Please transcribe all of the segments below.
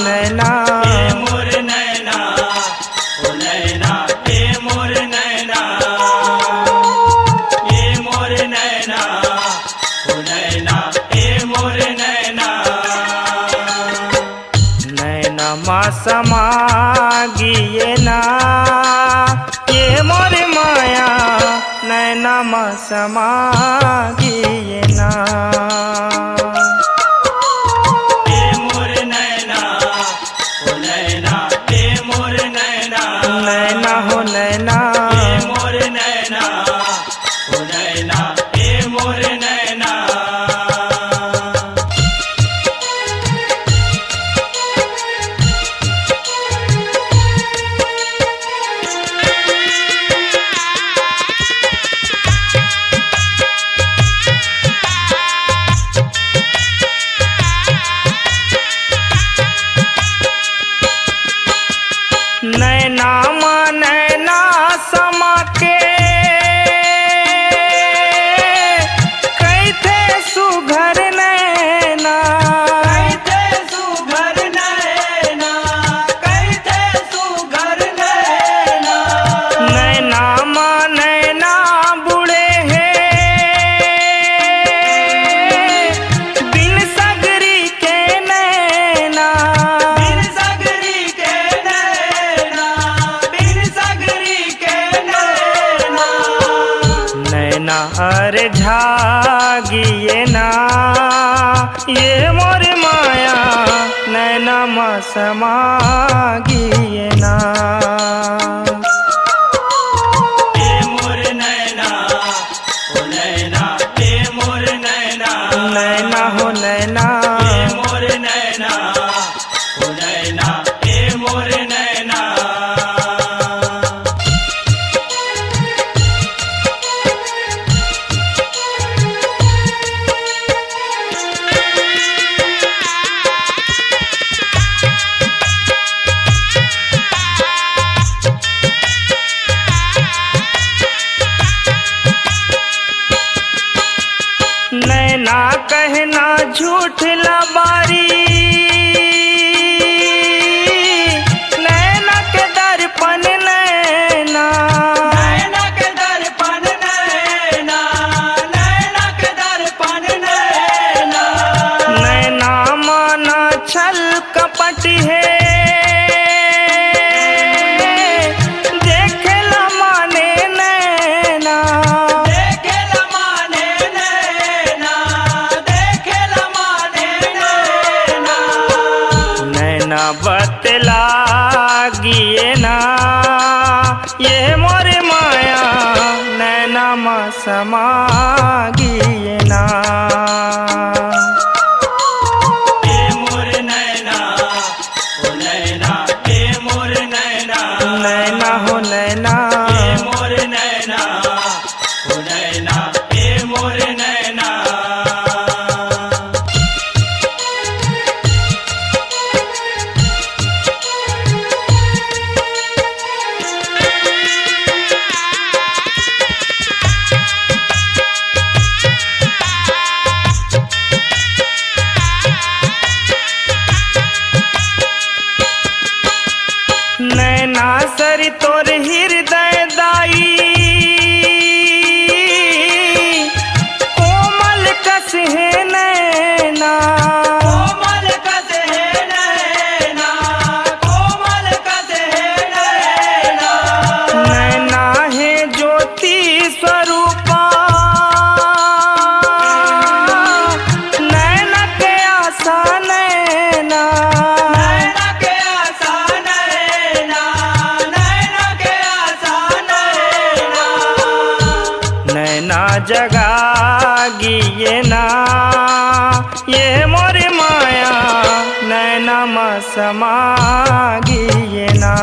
नैना ए मोर नैना ओ नैना ए मोर नैना ए मोर नैना ओ नैना ए मोर नैना नैना मा समा गिए ना ये मोर माया नैना मा समा गिए ना ए मोर नैना ओ नैना ए मोर नैना नैना हो नैना ए मोर नैना ओ नैना ए मोर नैना नैना मा नैना समा के कैथे सुघर नैना कैथे सुघर नैना कैथे सुघर नैना नैना मा नैना बुढ़े हैं बिन सगरी के नैना बिन सगरी के नैना बिन सगरी के नैना नैना अरे झागिए ना ये मोर माया नैना मा समा गिए ना ए मोर नैना ओ नैना ए मोर नैना नैना हो नैना ए मोर नैना ओ नैना ए मोर नैना नैना कहना झूठ लबारी नैना के दर्पण नैना नैना के दर्पण नैना नैना के दर्पण नैना नैना माना छल कपट है देखला माने नैना देखेला माने नैना देखेला माने नैना नैना बतला गिए ना ये मोर माया नैना मा समा गिए ना ए मोर नैना ओ नैना ए मोर नैना नैना हो नैना ए मोर नैना ओ नैना ए मोर नैना नैना सरी तोर हृदय दाई कोमल कस है नैना कोमल कस है नैना कोमल कस है नैना नैना है ज्योति स्वरूपा नैना के आशा नैना नैना के आशा नैना नैना के आशा नैना नैना जगा गिए ना ये मोर माया नैना मा समा गिए ना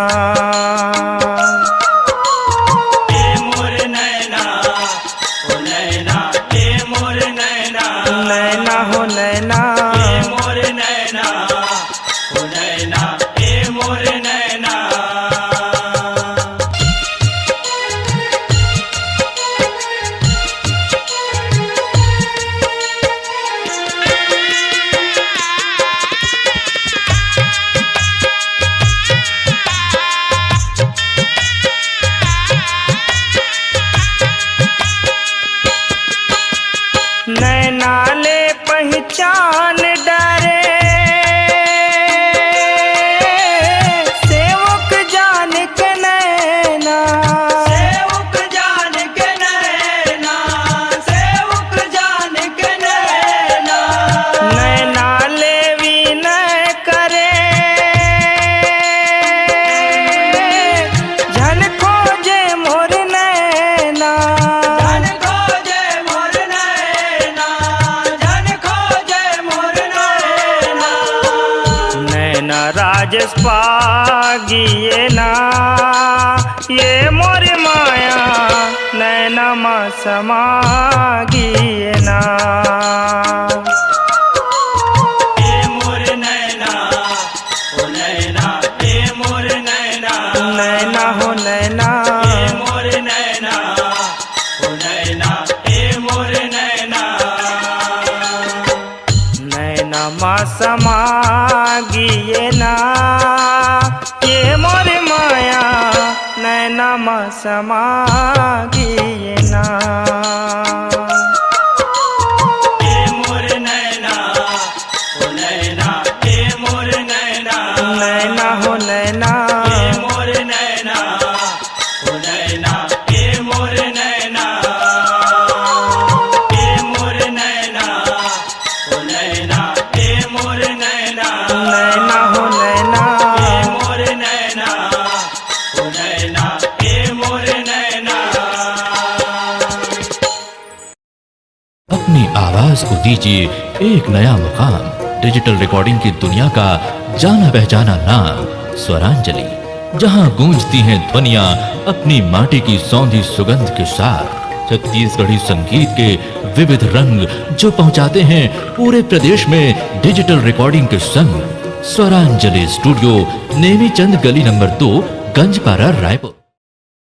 ए मोर नैना ओ नैना ए मोर नैना नैना हो नैना ए मोर नैना ओ नैना ए मोर नैना नैना राजेश पागिए ना ये मोर माया नैना माँ समागिए ना ए मोर नैना ओ नैना ए मोर नैना नैना हो नैना ए मोर नैना ओ नैना ए मोर नैना नैना माँ समागिए ना ये मोर माया नैना माँ समागिए ना ए मोर नैना ओ नैना ए मोर नैना नैना हो नैना ए मोर नैना ओ नैना ए मोर नैना ए मोर नैना ओ नैना ए मोर नैना नैना हो नैना ए मोर नैना ओ नैना ए मोर नैना अपनी आवाज को दीजिए एक नया मुकाम। डिजिटल रिकॉर्डिंग की दुनिया का जाना पहचाना नाम स्वरांजलि, जहां गूंजती हैं ध्वनियां अपनी माटी की सौंधी सुगंध के साथ। छत्तीसगढ़ी संगीत के विविध रंग जो पहुंचाते हैं पूरे प्रदेश में डिजिटल रिकॉर्डिंग के संग। स्वरांजलि स्टूडियो, नेमीचंद गली नंबर 2, गंजपारा, रायपुर।